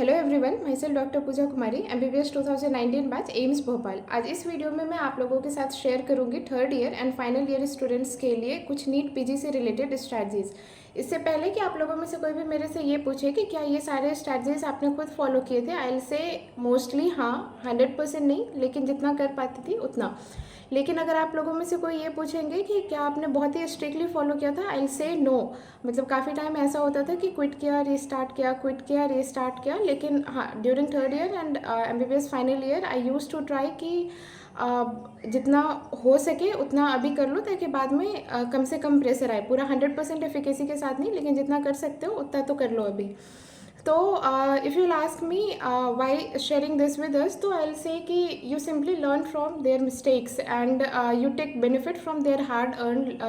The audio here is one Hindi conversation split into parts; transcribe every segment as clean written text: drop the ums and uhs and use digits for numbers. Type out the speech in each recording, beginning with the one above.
Hello everyone, myself doctor Pooja Kumari, MBBS 2019 batch AIIMS Bhopal. आज इस वीडियो में मैं आप लोगों के साथ शेयर करूंगी third year and final year students के लिए कुछ नीट पीजी से रिलेटेड स्ट्रैटेजीज। इससे पहले कि आप लोगों में से कोई भी मेरे से ये पूछे कि क्या ये सारे स्ट्रैटेजीज आपने खुद फॉलो किए थे, आई विल से मोस्टली हाँ, 100% नहीं, लेकिन जितना कर पाती थी उतना। लेकिन अगर आप लोगों में से कोई ये पूछेंगे कि क्या आपने बहुत ही स्ट्रिक्टली फॉलो किया था, आई विल से नो। मतलब काफ़ी टाइम ऐसा होता था कि क्विट किया, रीस्टार्ट किया, क्विट किया, रीस्टार्ट किया। लेकिन हाँ, during third year and MBBS final year I use to try कि जितना हो सके उतना अभी कर लो, ताकि बाद में कम से कम प्रेशर आए। पूरा 100% एफिकेसी के साथ नहीं, लेकिन जितना कर सकते हो उतना तो कर लो अभी। तो if you ask me why sharing this with us, तो आई विल से कि you simply learn from their mistakes and you take benefit from their hard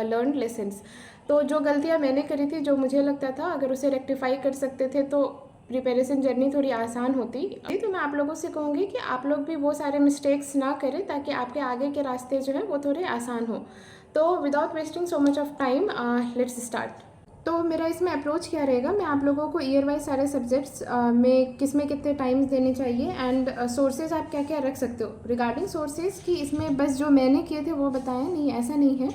learn lessons. तो जो गलतियाँ मैंने करी थी, जो मुझे लगता था अगर उसे रेक्टिफाई कर सकते थे तो प्रिपरेशन जर्नी थोड़ी आसान होती। तो मैं आप लोगों से कहूँगी कि आप लोग भी वो सारे मिस्टेक्स ना करें, ताकि आपके आगे के रास्ते जो है वो थोड़े आसान हो। तो without wasting so much of time, let's start. तो मेरा इसमें अप्रोच क्या रहेगा, मैं आप लोगों को ईयर वाइज सारे सब्जेक्ट्स में कितने टाइम्स देने चाहिए एंड सोर्सेज आप क्या क्या रख सकते हो। रिगार्डिंग सोर्सेज की इसमें बस जो मैंने किए थे वो बताया, नहीं ऐसा नहीं है।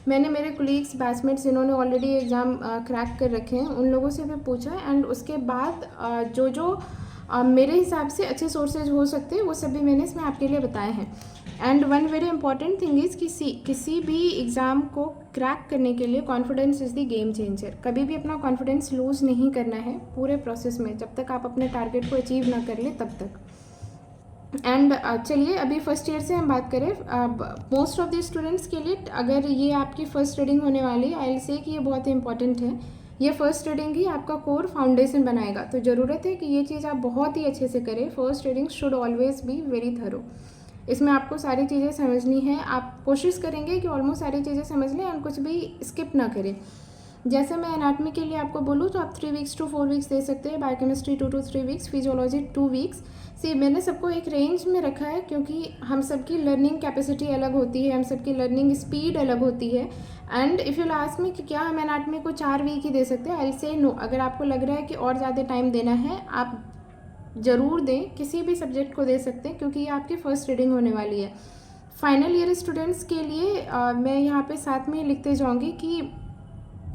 मैंने मेरे कोलीग्स, बैचमेट्स जिन्होंने ऑलरेडी एग्ज़ाम क्रैक कर रखे हैं, उन लोगों से भी पूछा एंड उसके बाद जो मेरे हिसाब से अच्छे सोर्सेज हो सकते हैं वो सभी मैंने इसमें आपके लिए बताए हैं। And one very important thing is किसी भी एग्ज़ाम को क्रैक करने के लिए confidence is the game changer. कभी भी अपना कॉन्फिडेंस लूज़ नहीं करना है पूरे प्रोसेस में, जब तक आप अपने टारगेट को अचीव ना कर ले तब तक। एंड चलिए अभी फर्स्ट ईयर से हम बात करें। मोस्ट ऑफ द स्टूडेंट्स के लिए अगर ये आपकी फर्स्ट रीडिंग होने वाली है, आई विल से कि ये बहुत ही इंपॉर्टेंट है। ये फर्स्ट रीडिंग ही आपका कोर फाउंडेशन बनाएगा, तो ज़रूरत है कि ये चीज़ आप बहुत ही अच्छे से करें। First reading should always be very thorough. इसमें आपको सारी चीज़ें समझनी है, आप कोशिश करेंगे कि ऑलमोस्ट सारी चीज़ें समझ लें और कुछ भी स्किप ना करें। जैसे मैं एनाटमी के लिए आपको बोलूँ तो आप 3 वीक्स टू 4 वीक्स दे सकते हैं, biochemistry 2 to 3 weeks, physiology 2 weeks. सी मैंने सबको एक रेंज में रखा है, क्योंकि हम सबकी लर्निंग कैपेसिटी अलग होती है, हम सबकी लर्निंग स्पीड अलग होती है। एंड इफ़ यू आस्क मी कि क्या हम एनाटमी को 4 वीक ही दे सकते हैं, आई से नो। अगर आपको लग रहा है कि और ज़्यादा टाइम देना है, आप ज़रूर दें, किसी भी सब्जेक्ट को दे सकते हैं, क्योंकि ये आपकी फ़र्स्ट रीडिंग होने वाली है। फाइनल ईयर स्टूडेंट्स के लिए मैं यहाँ पे साथ में लिखते जाऊँगी कि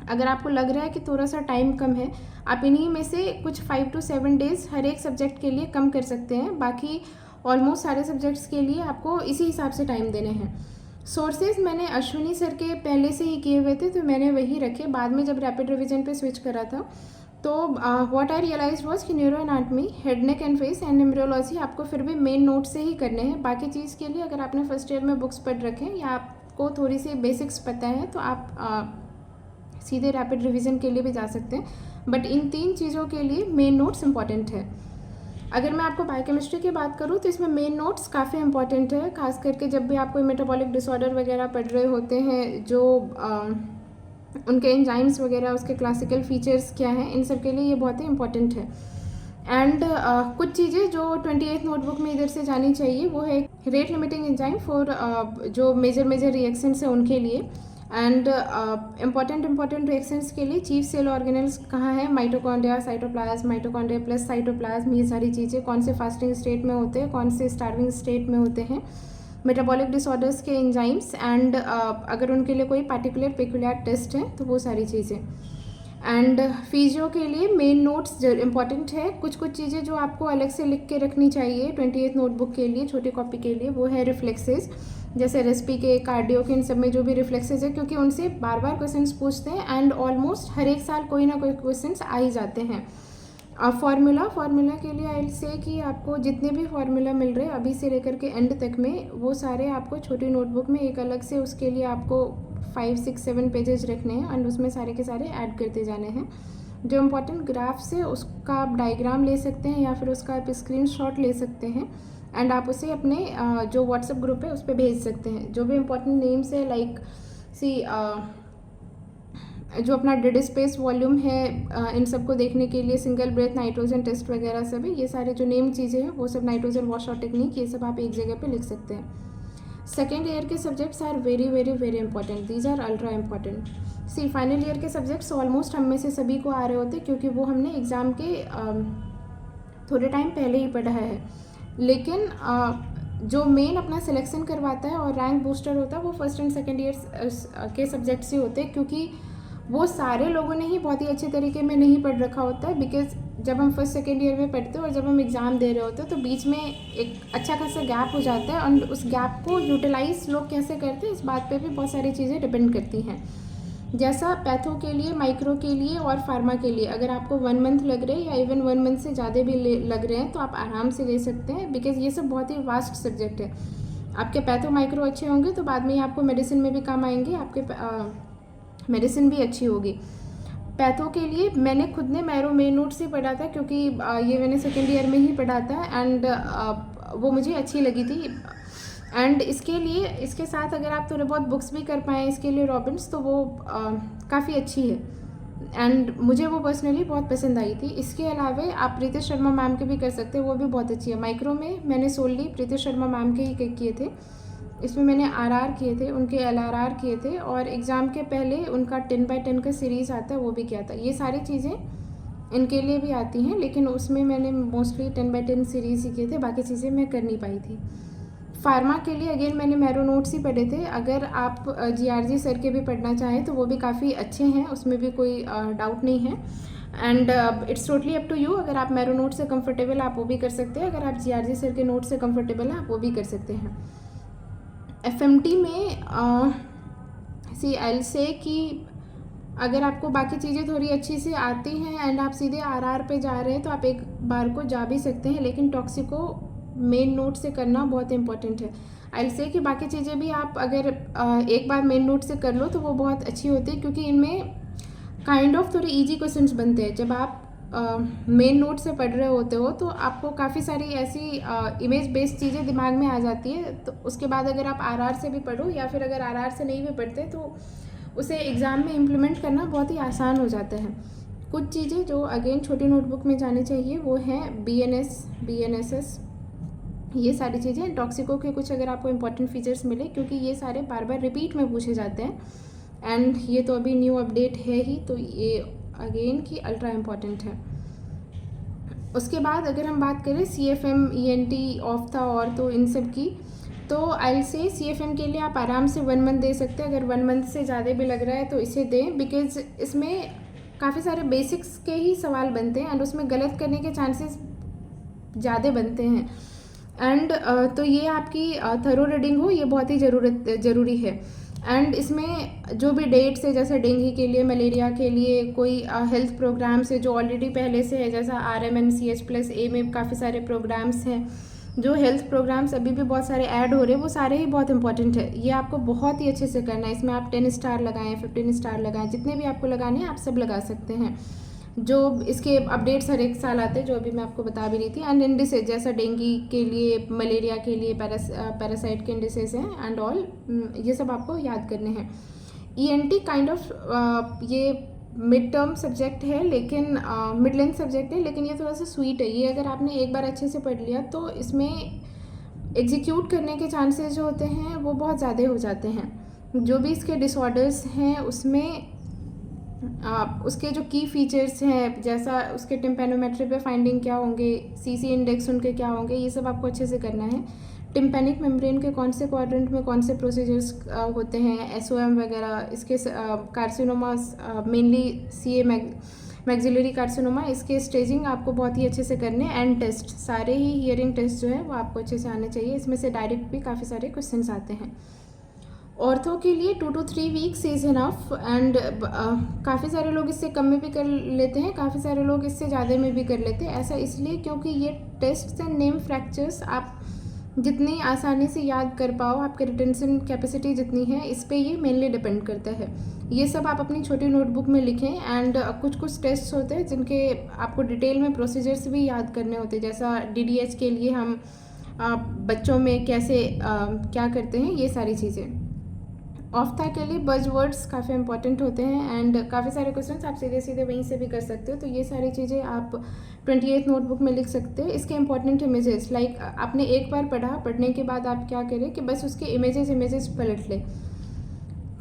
अगर आपको लग रहा है कि थोड़ा सा टाइम कम है, आप इन्हीं में से कुछ 5 to 7 डेज़ हर एक सब्जेक्ट के लिए कम कर सकते हैं। बाकी ऑलमोस्ट सारे सब्जेक्ट्स के लिए आपको इसी हिसाब से टाइम देने हैं। सोर्सेज मैंने अश्विनी सर के पहले से ही किए हुए थे, तो मैंने वही रखे। बाद में जब रैपिड रिवीजन पे स्विच करा था, तो व्हाट आई रियलाइज वॉज कि neuro anatomy, head neck and face and embryology आपको फिर भी मेन नोट से ही करने हैं। बाकी चीज़ के लिए अगर आपने फर्स्ट ईयर में बुक्स पढ़ रखे हैं या आपको थोड़ी सी बेसिक्स पता है, तो आप सीधे रैपिड रिवीजन के लिए भी जा सकते हैं। बट इन 3 चीज़ों के लिए मेन नोट्स इंपॉर्टेंट है। अगर मैं आपको बायोकेमिस्ट्री की बात करूँ तो इसमें मेन नोट्स काफ़ी इंपॉर्टेंट है, खास करके जब भी आप कोई मेटाबॉलिक डिसऑर्डर वगैरह पढ़ रहे होते हैं, जो उनके एंजाइम्स वगैरह, उसके क्लासिकल फीचर्स क्या हैं, इन सब के लिए ये बहुत ही इंपॉर्टेंट है। एंड कुछ चीज़ें जो 28th नोटबुक में इधर से जानी चाहिए, वो है रेट लिमिटिंग एंजाइम फॉर जो मेजर रिएक्शंस हैं उनके लिए। एंड इम्पॉर्टेंट रिएक्शंस के लिए चीफ सेल ऑर्गेनल्स कहाँ है, mitochondria, cytoplasm, mitochondria plus cytoplasm, ये सारी चीज़ें कौन से फास्टिंग स्टेट में होते हैं, कौन से स्टार्विंग स्टेट में होते हैं, मेटाबॉलिक डिसऑर्डर्स के एंजाइम्स, एंड अगर उनके लिए कोई पार्टिकुलर पेक्युलर टेस्ट है तो वो सारी चीज़ें। एंड फिजियो के लिए मेन नोट्स इंपॉर्टेंट है। कुछ चीज़ें जो आपको अलग से लिख के रखनी चाहिए 28th नोटबुक के लिए, छोटी कॉपी के लिए, वो है रिफ्लेक्सेस। जैसे रेस्पी के, कार्डियो के, इन सब में जो भी रिफ्लेक्सेस है, क्योंकि उनसे बार बार क्वेश्चंस पूछते हैं एंड ऑलमोस्ट हर एक साल कोई ना कोई क्वेश्चंस आ ही जाते हैं। फार्मूला के लिए आई से कि आपको जितने भी फार्मूला मिल रहे हैं अभी से लेकर के एंड तक में, वो सारे आपको छोटी नोटबुक में एक अलग से, उसके लिए आपको 5, 6, 7 पेजेस रखने हैं एंड उसमें सारे के सारे ऐड करते जाने हैं। जो इम्पोर्टेंट ग्राफ्स है उसका आप डायग्राम ले सकते हैं या फिर उसका आप स्क्रीनशॉट ले सकते हैं एंड आप उसे अपने जो व्हाट्सएप ग्रुप है उस पर भेज सकते हैं। जो भी इम्पोर्टेंट नेम्स है, लाइक जो अपना डेड स्पेस वॉल्यूम है, इन सबको देखने के लिए सिंगल ब्रेथ नाइट्रोजन टेस्ट वगैरह सब है, ये सारे जो नेम चीज़ें हैं वो सब, नाइट्रोजन वॉश आउट टेक्निक, ये सब आप एक जगह पे लिख सकते हैं। सेकेंड ईयर के subjects are very very very important, these are ultra important. See final year के सब्जेक्ट्स ऑलमोस्ट हम में से सभी को आ रहे होते, क्योंकि वो हमने एग्ज़ाम के थोड़े टाइम पहले ही पढ़ा है, लेकिन जो मेन अपना सिलेक्शन करवाता है और रैंक बूस्टर होता है वो फर्स्ट एंड सेकेंड ईयर के सब्जेक्ट से होते हैं, क्योंकि वो सारे लोगों ने ही बहुत ही अच्छे तरीके में नहीं पढ़ रखा होता है। बिकॉज जब हम फर्स्ट सेकेंड ईयर में पढ़ते हैं और जब हम एग्ज़ाम दे रहे होते हैं तो बीच में एक अच्छा खासा गैप हो जाता है, और उस गैप को यूटिलाइज लोग कैसे करते हैं इस बात पे भी बहुत सारी चीज़ें डिपेंड करती हैं। जैसा पैथो के लिए, माइक्रो के लिए और फार्मा के लिए अगर आपको 1 मंथ लग रहे हैं या इवन 1 मंथ से ज़्यादा भी लग रहे हैं तो आप आराम से ले सकते हैं, बिकॉज ये सब बहुत ही वास्ट सब्जेक्ट है। आपके पैथो माइक्रो अच्छे होंगे तो बाद में ही आपको मेडिसिन में भी काम आएंगे, आपके मेडिसिन भी अच्छी होगी। पैथो के लिए मैंने खुद ने मैरो मेन नोट से पढ़ा था, क्योंकि ये मैंने सेकेंड ईयर में ही पढ़ा था एंड वो मुझे अच्छी लगी थी। एंड इसके लिए, इसके साथ अगर आप थोड़े बहुत बुक्स भी कर पाएँ इसके लिए रॉबिन्स, तो वो काफ़ी अच्छी है एंड मुझे वो पर्सनली बहुत पसंद आई थी। इसके अलावा आप प्रीति शर्मा मैम के भी कर सकते हैं, वो भी बहुत अच्छी है। माइक्रो में मैंने सोलली प्रीति शर्मा मैम के ही किए थे, इसमें मैंने आरआर किए थे, उनके एलआरआर किए थे, और एग्ज़ाम के पहले उनका 10x10 का सीरीज़ आता है वो भी किया था। ये सारी चीज़ें इनके लिए भी आती हैं, लेकिन उसमें मैंने मोस्टली 10x10 सीरीज़ ही किए थे, बाकी चीज़ें मैं कर नहीं पाई थी। फार्मा के लिए अगेन मैंने मैरो नोट्स ही पढ़े थे। अगर आप जीआरजी सर के भी पढ़ना चाहें तो वो भी काफ़ी अच्छे हैं, उसमें भी कोई डाउट नहीं है। And it's totally up to you, अगर आप मैरो नोट से कंफर्टेबल आप वो भी कर सकते हैं, अगर आप जीआरजी सर के नोट से कंफर्टेबल हैं आप वो भी कर सकते हैं। एफएमटी में सी आई से कि अगर आपको बाकी चीज़ें थोड़ी अच्छी से आती हैं एंड आप सीधे आरआर पे जा रहे हैं तो आप एक बार को जा भी सकते हैं, लेकिन टॉक्सिको मेन नोट से करना बहुत इंपॉर्टेंट है। आई से कि बाकी चीज़ें भी आप अगर एक बार मेन नोट से कर लो तो वो बहुत अच्छी होती है, क्योंकि इनमें काइंड ऑफ थोड़े ईजी क्वेश्चंस बनते हैं। जब आप मेन नोट से पढ़ रहे होते हो तो आपको काफ़ी सारी ऐसी इमेज बेस्ड चीज़ें दिमाग में आ जाती है, तो उसके बाद अगर आप आरआर से भी पढ़ो या फिर अगर आरआर से नहीं भी पढ़ते तो उसे एग्ज़ाम में इम्प्लीमेंट करना बहुत ही आसान हो जाता है। कुछ चीज़ें जो अगेन छोटी नोटबुक में जानी चाहिए वो हैं BNSS, ये सारी चीज़ें। टॉक्सिको के कुछ अगर आपको इंपॉर्टेंट फीचर्स मिले, क्योंकि ये सारे बार बार रिपीट में पूछे जाते हैं एंड ये तो अभी न्यू अपडेट है ही, तो ये अगेन की अल्ट्रा इम्पॉर्टेंट है। उसके बाद अगर हम बात करें CFM, ENT, ऑफ्था और तो इन सब की, तो आई से CFM के लिए आप आराम से 1 मंथ दे सकते हैं। अगर 1 मंथ से ज़्यादा भी लग रहा है तो इसे दें, बिकॉज इसमें काफ़ी सारे बेसिक्स के ही सवाल बनते हैं एंड उसमें गलत करने के चांसेस ज़्यादा बनते हैं। एंड तो ये आपकी थरो रीडिंग हो ये बहुत ही ज़रूरी है। एंड इसमें जो भी डेट्स है, जैसे डेंगू के लिए, मलेरिया के लिए कोई हेल्थ प्रोग्राम्स है जो ऑलरेडी पहले से है, जैसा RMNCH+A में काफ़ी सारे प्रोग्राम्स हैं, जो हेल्थ प्रोग्राम्स अभी भी बहुत सारे ऐड हो रहे हैं, वो सारे ही बहुत इंपॉर्टेंट है। ये आपको बहुत ही अच्छे से करना है। इसमें आप 10 स्टार लगाएं, 15 स्टार लगाएं, जितने भी आपको लगाने हैं आप सब लगा सकते हैं। जो इसके अपडेट्स हर एक साल आते हैं, जो अभी मैं आपको बता भी रही थी। एंड इंडिसेज, जैसा डेंगू के लिए, मलेरिया के लिए पैरासाइट के इंडिसेज हैं एंड ऑल, ये सब आपको याद करने हैं। ENT काइंड ऑफ ये मिड टर्म सब्जेक्ट है, लेकिन मिड लेंथ सब्जेक्ट है, लेकिन ये थोड़ा सा स्वीट है। ये अगर आपने एक बार अच्छे से पढ़ लिया तो इसमें एग्जीक्यूट करने के चांसेस जो होते हैं वो बहुत ज़्यादा हो जाते हैं। जो भी इसके डिसऑर्डर्स हैं उसमें उसके जो की फीचर्स हैं, जैसा उसके टिम्पैनोमेट्री पे फाइंडिंग क्या होंगे, CC इंडेक्स उनके क्या होंगे, ये सब आपको अच्छे से करना है। टिम्पैनिक मेम्ब्रेन के कौन से क्वाड्रेंट में कौन से प्रोसीजर्स होते हैं, SOM वगैरह, इसके carcinomas, mainly CA maxillary carcinoma, इसके स्टेजिंग आपको बहुत ही अच्छे से करने। एंड टेस्ट, सारे ही हियरिंग टेस्ट जो है वो आपको अच्छे से आने चाहिए। इसमें से डायरेक्ट भी काफ़ी सारे क्वेश्चंस आते हैं। ऑर्थो के लिए 2 to 3 weeks is enough and काफ़ी सारे लोग इससे कम में भी कर लेते हैं, काफ़ी सारे लोग इससे ज़्यादा में भी कर लेते हैं। ऐसा इसलिए क्योंकि ये टेस्ट एंड नेम फ्रैक्चर्स आप जितनी आसानी से याद कर पाओ, आपके रिटेंशन कैपेसिटी जितनी है, इस पे ये मेनली डिपेंड करता है। ये सब आप अपनी छोटी नोटबुक में लिखें। एंड कुछ टेस्ट होते हैं जिनके आपको डिटेल में प्रोसीजर्स भी याद करने होते हैं, जैसा DDH के लिए हम बच्चों में कैसे क्या करते हैं, ये सारी चीज़ें। ऑफ्था के लिए बज़वर्ड्स काफ़ी इंपॉर्टेंट होते हैं एंड काफ़ी सारे क्वेश्चंस आप सीधे सीधे वहीं से भी कर सकते हो, तो ये सारी चीज़ें आप 28th नोटबुक में लिख सकते हैं। इसके इंपॉर्टेंट इमेजेस, लाइक आपने एक बार पढ़ा, पढ़ने के बाद आप क्या करें कि बस उसके इमेजेस पलट लें।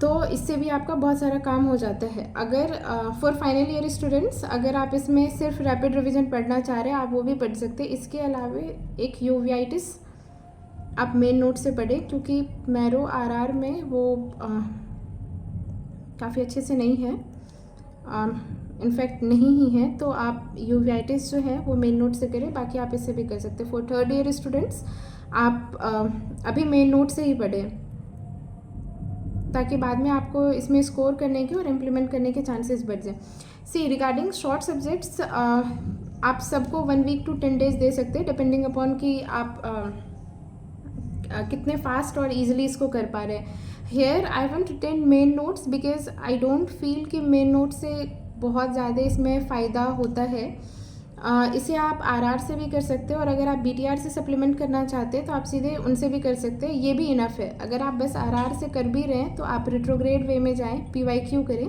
तो इससे भी आपका बहुत सारा काम हो जाता है। अगर फॉर फाइनल ईयर स्टूडेंट्स, अगर आप इसमें सिर्फ रैपिड रिवीजन पढ़ना चाह रहे हैं, आप वो भी पढ़ सकते हैं। इसके अलावा एक यूवीआईटिस आप मेन नोट से पढ़ें, क्योंकि मैरो आरआर में वो काफ़ी अच्छे से नहीं है, इनफैक्ट नहीं ही है। तो आप यूवीआईटिस जो है वो मेन नोट से करें, बाकी आप इससे भी कर सकते हैं। फॉर थर्ड ईयर स्टूडेंट्स आप अभी मेन नोट से ही पढ़ें, ताकि बाद में आपको इसमें स्कोर करने के और इम्प्लीमेंट करने के चांसेस बढ़ जाए। सी रिगार्डिंग शॉर्ट सब्जेक्ट्स, आप सबको 1 वीक to 10 days दे सकते हैं, डिपेंडिंग अपॉन कि आप कितने फास्ट और ईजिली इसको कर पा रहे हैं। Here I want to tell main notes because I don't feel कि मेन नोट से बहुत ज़्यादा इसमें फ़ायदा होता है। इसे आप आरआर से भी कर सकते हैं, और अगर आप बीटीआर से सप्लीमेंट करना चाहते हैं तो आप सीधे उनसे भी कर सकते हैं, ये भी इनफ है। अगर आप बस आरआर से कर भी रहे हैं तो आप रिट्रोग्रेड वे में जाएं, पीवाईक्यू करें,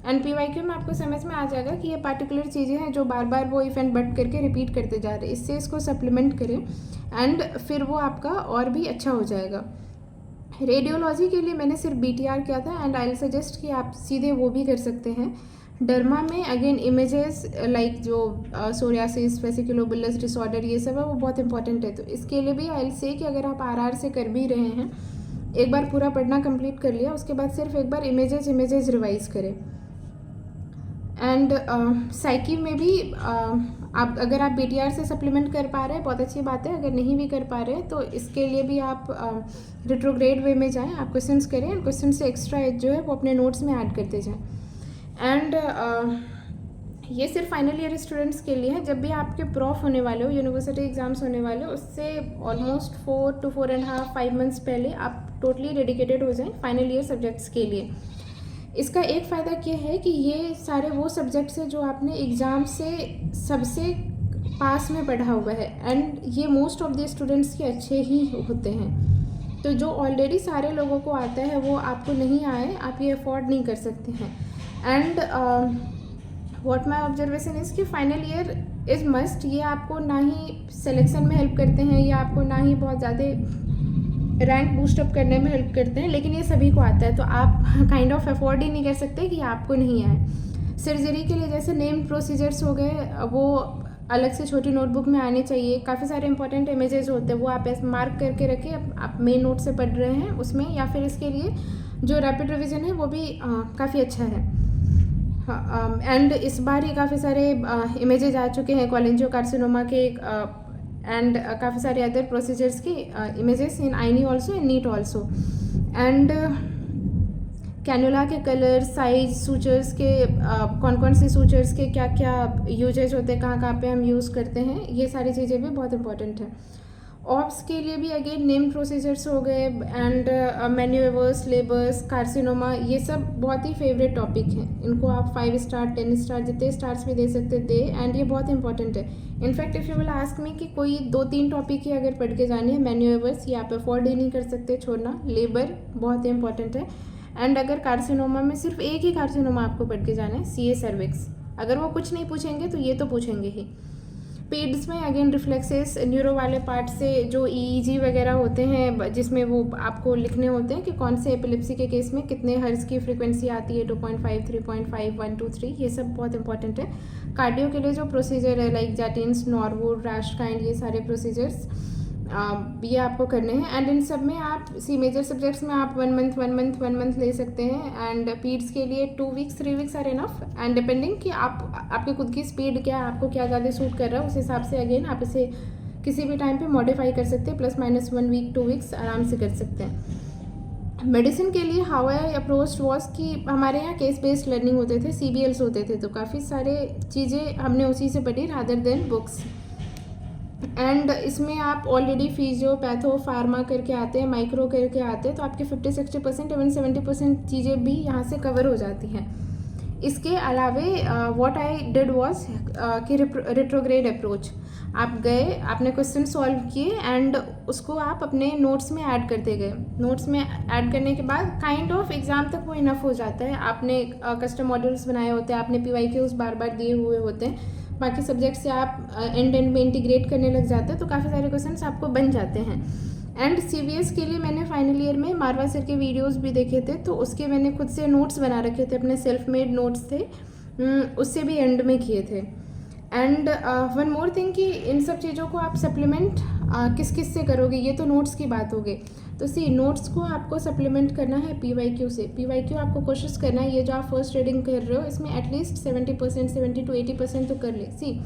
एंड पीवाईक्यू में आपको समझ में आ जाएगा कि ये पार्टिकुलर चीज़ें हैं जो बार बार वो इफ एंड बट करके रिपीट करते जा रहे हैं। इससे इसको सप्लीमेंट करें एंड फिर वो आपका और भी अच्छा हो जाएगा। रेडियोलॉजी के लिए मैंने सिर्फ बीटीआर किया था, एंड आई विल सजेस्ट कि आप सीधे वो भी कर सकते हैं। डर्मा में अगेन इमेजेस लाइक जो सोरियासिस, वेसिकुलोबुलस डिसऑर्डर, ये सब है, वो बहुत इंपॉर्टेंट है। तो इसके लिए भी आई विल से कि अगर आप आरआर से कर भी रहे हैं, एक बार पूरा पढ़ना कंप्लीट कर लिया, उसके बाद सिर्फ एक बार इमेजेस रिवाइज करें। एंड साइकी में भी आप अगर आप बीटीआर से सप्लीमेंट कर पा रहे हैं, बहुत अच्छी बात है। अगर नहीं भी कर पा रहे हैं तो इसके लिए भी आप रिट्रोग्रेड वे में जाएं, आप क्वेश्चंस करें, एंड क्वेश्चन से एक्स्ट्रा एज जो है वो अपने नोट्स में ऐड करते जाएं। एंड ये सिर्फ फाइनल ईयर स्टूडेंट्स के लिए है। जब भी आपके प्रॉफ होने वाले हो, यूनिवर्सिटी एग्जाम्स होने वाले हो, उससे ऑलमोस्ट 4 to 4.5 5 months पहले आप टोटली डेडिकेटेड हो जाएं फाइनल ईयर सब्जेक्ट्स के लिए। इसका एक फ़ायदा क्या है कि ये सारे वो सब्जेक्ट्स हैं जो आपने एग्ज़ाम से सबसे पास में पढ़ा हुआ है, एंड ये मोस्ट ऑफ द स्टूडेंट्स के अच्छे ही होते हैं। तो जो ऑलरेडी सारे लोगों को आता है वो आपको नहीं आए, आप ये अफोर्ड नहीं कर सकते हैं। And what my observation is कि फाइनल ईयर इज़ मस्ट। ये आपको ना ही सिलेक्शन में हेल्प करते हैं, या आपको ना ही बहुत ज़्यादा रैंक बूस्टअप करने में हेल्प करते हैं, लेकिन ये सभी को आता है। तो आप काइंड ऑफ अफोर्ड ही नहीं कर सकते कि आपको नहीं आए। सर्जरी के लिए जैसे नेम प्रोसीजर्स हो गए, वो अलग से छोटी नोटबुक में आने चाहिए। काफ़ी सारे इंपॉर्टेंट इमेजेस होते हैं, वो आप ऐसे मार्क करके रखें, आप मेन नोट से पढ़ रहे हैं उसमें, या फिर इसके लिए जो रैपिड रिवीजन है वो भी काफ़ी अच्छा है। एंड इस बार ही काफ़ी सारे इमेजेस आ चुके हैं कोलेंजियोकार्सिनोमा के, एंड काफ़ी सारे अदर प्रोसीजर्स के images in INI also and NEET also. And cannula के कलर, साइज, सूचर्स के कौन कौन से सूचर्स के क्या क्या यूजेज होते हैं, कहाँ कहाँ पे हम यूज़ करते हैं, ये सारी चीज़ें भी बहुत इंपॉर्टेंट है। ऑप्स के लिए भी अगेन नेम प्रोसीजर्स हो गए, एंड मैन्यूवर्स, लेबर्स, कार्सिनोमा, ये सब बहुत ही फेवरेट टॉपिक हैं। इनको आप 5 स्टार 10 स्टार जितने स्टार्स भी दे सकते दे, एंड ये बहुत इंपॉर्टेंट है। In fact if you will ask me कि कोई 2-3 टॉपिक ही अगर पढ़ के जानी है, मैन्यूवर्स ये आप अफोर्ड ही नहीं कर सकते छोड़ना, लेबर बहुत ही इंपॉर्टेंट है। एंड अगर कार्सिनोमा में सिर्फ एक ही कार्सिनोमा आपको पढ़ के जाना है, सीए सर्विक्स, अगर वो कुछ नहीं पूछेंगे तो ये तो पूछेंगे ही। पेड्स में अगेन रिफ्लेक्सेस, न्यूरो वाले पार्ट से जो ईईजी वगैरह होते हैं, जिसमें वो आपको लिखने होते हैं कि कौन से एपिलेप्सी के केस में कितने हर्ट्ज की फ्रीक्वेंसी आती है, 2.5, 3.5, 1, 2, 3, ये सब बहुत इंपॉर्टेंट है। कार्डियो के लिए जो प्रोसीजर है लाइक जैटिन्स, नॉरवुड, रैशकाइंड, ये सारे प्रोसीजर्स ये आपको करने हैं। एंड इन सब में आप मेजर सब्जेक्ट्स में आप 1 मंथ ले सकते हैं, एंड पीड्स के लिए 2 weeks 3 weeks are enough, and depending कि आपकी खुद की स्पीड क्या है, आपको क्या ज़्यादा सूट कर रहा है, उस हिसाब से अगेन आप इसे किसी भी टाइम पे मॉडिफाई कर सकते हैं, ±1 वीक 2 वीक्स आराम से कर सकते हैं। मेडिसिन के लिए हाउ आई अप्रोच वॉज कि हमारे यहाँ केस बेस्ड लर्निंग होते थे, CBLs होते थे, तो काफ़ी सारे चीज़ें हमने उसी से पढ़ी रादर देन बुक्स। एंड इसमें आप ऑलरेडी फिजियो, पैथो, फार्मा करके आते हैं, माइक्रो करके आते हैं, तो आपके 50-60% इवन 70% चीज़ें भी यहाँ से कवर हो जाती हैं। इसके अलावे व्हाट आई डिड वाज कि रिट्रोग्रेड अप्रोच, आप गए, आपने क्वेश्चन सॉल्व किए, एंड उसको आप अपने नोट्स में ऐड करते गए। नोट्स में ऐड करने के बाद काइंड ऑफ एग्ज़ाम तक वो इनफ हो जाता है। आपने कस्टम मॉड्यूल्स बनाए होते हैं, आपने PYQs बार बार दिए हुए होते हैं, बाकी सब्जेक्ट से आप एंड में इंटीग्रेट करने लग जाते हैं, तो काफ़ी सारे क्वेश्चंस आपको बन जाते हैं। एंड CVS के लिए मैंने फाइनल ईयर में मारवा सर के वीडियोस भी देखे थे, तो उसके मैंने खुद से नोट्स बना रखे थे, अपने सेल्फ मेड नोट्स थे, उससे भी एंड में किए थे। एंड वन मोर थिंग कि इन सब चीज़ों को आप सप्लीमेंट किस किस से करोगे, ये तो नोट्स की बात हो गई। तो सी नोट्स को आपको सप्लीमेंट करना है PYQ से। PYQ आपको कोशिश करना है, ये जो आप फर्स्ट रीडिंग कर रहे हो इसमें एटलीस्ट 70%, 70 to 80% तो कर ले। सी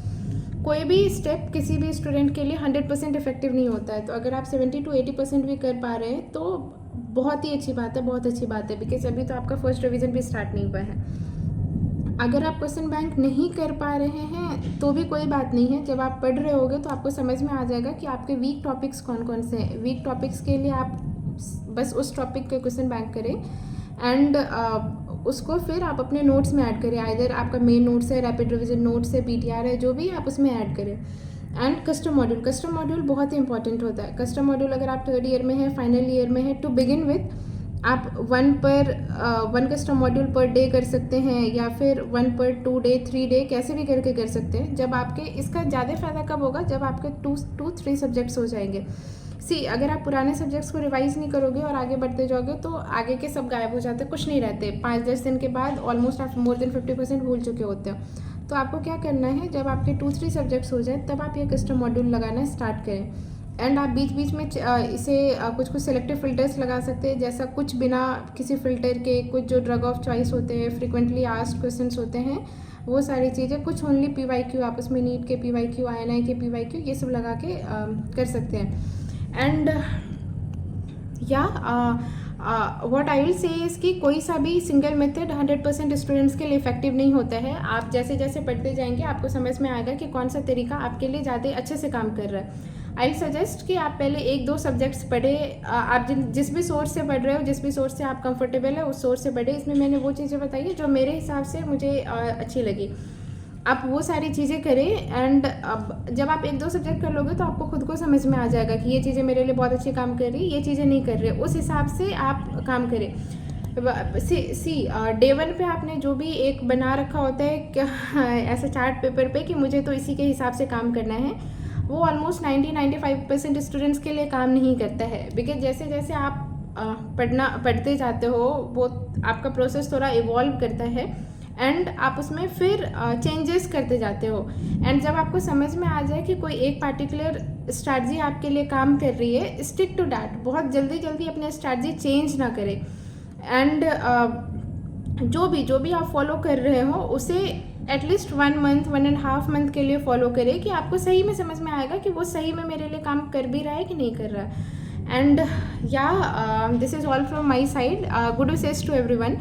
कोई भी स्टेप किसी भी स्टूडेंट के लिए 100% इफेक्टिव नहीं होता है, तो अगर आप 70 to 80% भी कर पा रहे हैं तो बहुत ही अच्छी बात है, बहुत अच्छी बात है, बिकॉज अभी तो आपका फर्स्ट रिवीजन भी स्टार्ट नहीं हुआ है। अगर आप क्वेश्चन बैंक नहीं कर पा रहे हैं तो भी कोई बात नहीं है, जब आप पढ़ रहे होगे तो आपको समझ में आ जाएगा कि आपके वीक टॉपिक्स कौन कौन से हैं। वीक टॉपिक्स के लिए आप बस उस टॉपिक के क्वेश्चन बैंक करें एंड उसको फिर आप अपने नोट्स में ऐड करें। आइदर आपका मेन नोट्स है, रैपिड रिविजन नोट्स है, PTR है, जो भी आप उसमें ऐड करें। एंड कस्टम मॉड्यूल बहुत ही इंपॉर्टेंट होता है। कस्टम मॉड्यूल अगर आप थर्ड ईयर में है, फाइनल ईयर में है, टू बिगिन विथ आप one custom module per day कर सकते हैं, या फिर 1 पर 2 डे 3 डे कैसे भी करके कर सकते हैं। जब आपके इसका ज़्यादा फ़ायदा कब होगा, जब आपके 2-3 सब्जेक्ट्स हो जाएंगे। सी अगर आप पुराने सब्जेक्ट्स को रिवाइज नहीं करोगे और आगे बढ़ते जाओगे तो आगे के सब गायब हो जाते, कुछ नहीं रहते। 5-10 दिन के बाद ऑलमोस्ट आप मोर देन 50% भूल चुके होते हो। तो आपको क्या करना है, जब आपके 2-3 सब्जेक्ट्स हो जाए तब आप ये कस्टम मॉड्यूल लगाना स्टार्ट करें। एंड आप बीच बीच में इसे कुछ कुछ सेलेक्टिव फ़िल्टर्स लगा सकते हैं, जैसा कुछ बिना किसी फ़िल्टर के, कुछ जो ड्रग ऑफ चॉइस होते हैं, फ्रिक्वेंटली आस्क्ड क्वेश्चंस होते हैं, वो सारी चीज़ें, कुछ ओनली PYQ आप उसमें नीट के PYQ, INI के PYQ, ये सब लगा के कर सकते हैं। एंड या व्हाट आई विल से इसकी कोई सा भी सिंगल मेथड 100% स्टूडेंट्स के लिए इफेक्टिव नहीं होता है। आप जैसे जैसे पढ़ते जाएंगे आपको समझ में आएगा कि कौन सा तरीका आपके लिए ज़्यादा अच्छे से काम कर रहा है। आई सजेस्ट कि आप पहले 1-2 सब्जेक्ट्स पढ़े, आप जिस भी सोर्स से पढ़ रहे हो, जिस भी सोर्स से आप कंफर्टेबल है उस सोर्स से पढ़े। इसमें मैंने वो चीज़ें बताई है जो मेरे हिसाब से मुझे अच्छी लगी, आप वो सारी चीज़ें करें। एंड अब जब आप 1-2 सब्जेक्ट कर लोगे तो आपको खुद को समझ में आ जाएगा कि ये चीज़ें मेरे लिए बहुत अच्छी काम कर रही, ये चीज़ें नहीं कर रहे, उस हिसाब से आप काम करें। डे 1 पे आपने जो भी एक बना रखा होता है ऐसा चार्ट पेपर पे कि मुझे तो इसी के हिसाब से काम करना है, वो ऑलमोस्ट 90-95% स्टूडेंट्स के लिए काम नहीं करता है। बिकॉज जैसे जैसे आप पढ़ते जाते हो वो आपका प्रोसेस थोड़ा इवॉल्व करता है एंड आप उसमें फिर चेंजेस करते जाते हो। एंड जब आपको समझ में आ जाए कि कोई एक पार्टिकुलर स्ट्रैटेजी आपके लिए काम कर रही है, स्टिक टू डैट। बहुत जल्दी जल्दी अपने स्ट्रैटेजी चेंज ना करें। एंड जो भी आप फॉलो कर रहे हो उसे एटलीस्ट 1 मंथ 1.5 मंथ के लिए फॉलो करें कि आपको सही में समझ में आएगा कि वो सही में मेरे लिए काम कर भी रहा है कि नहीं कर रहा है। एंड या this is all from my side. Good wishes to everyone.